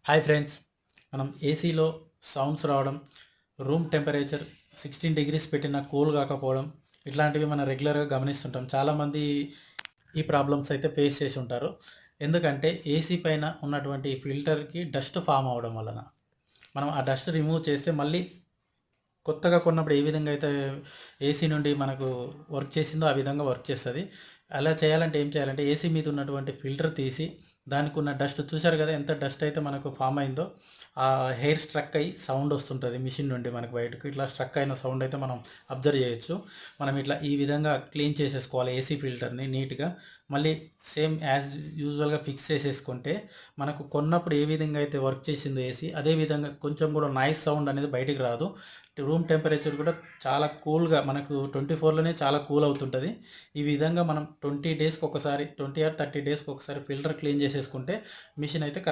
Hi friends, మనం ఏసీలో sounds రావడం, రూమ్ టెంపరేచర్ 16 డిగ్రీస్ పెట్టిన కూల్ కాకపోవడం, ఇట్లాంటివి మనం రెగ్యులర్గా గమనిస్తుంటాం. చాలామంది ఈ ప్రాబ్లమ్స్ అయితే ఫేస్ చేసి ఉంటారు. ఎందుకంటే ఏసీ పైన ఉన్నటువంటి ఫిల్టర్కి డస్ట్ ఫామ్ అవ్వడం వలన మనం ఆ డస్ట్ రిమూవ్ చేస్తే మళ్ళీ కొత్తగా కొన్నప్పుడు ఏ విధంగా అయితే ఏసీ నుండి మనకు వర్క్ చేసిందో ఆ విధంగా వర్క్ చేస్తుంది. అలా చేయాలంటే ఏం చేయాలంటే ఏసీ మీద ఉన్నటువంటి ఫిల్టర్ తీసి దానికి ఉన్న డస్ట్ చూశారు కదా, ఎంత డస్ట్ అయితే మనకు ఫామ్ అయిందో ఆ హెయిర్ స్ట్రక్ అయ్యి సౌండ్ వస్తుంటుంది మిషన్ నుండి మనకు బయటకు. ఇట్లా స్ట్రక్ అయిన సౌండ్ అయితే మనం అబ్జర్వ్ చేయొచ్చు. మనం ఇట్లా ఈ విధంగా క్లీన్ చేసేసుకోవాలి ఏసీ ఫిల్టర్ని నీట్గా. మళ్ళీ సేమ్ యాజ్ యూజువల్గా ఫిక్స్ చేసేసుకుంటే మనకు కొన్నప్పుడు ఏ విధంగా అయితే వర్క్ చేసిందో ఏసీ, అదే విధంగా కొంచెం కూడా నాయిస్ సౌండ్ అనేది బయటికి రాదు. రూమ్ టెంపరేచర్ కూడా చాలా కూల్గా మనకు 24లోనే చాలా కూల్ అవుతుంటుంది. ఈ విధంగా మనం 20 డేస్కి ఒకసారి, 20 ఆర్ 30 డేస్కి ఒకసారి ఫిల్టర్ క్లీన్ చేసేసుకుంటే మిషన్ అయితే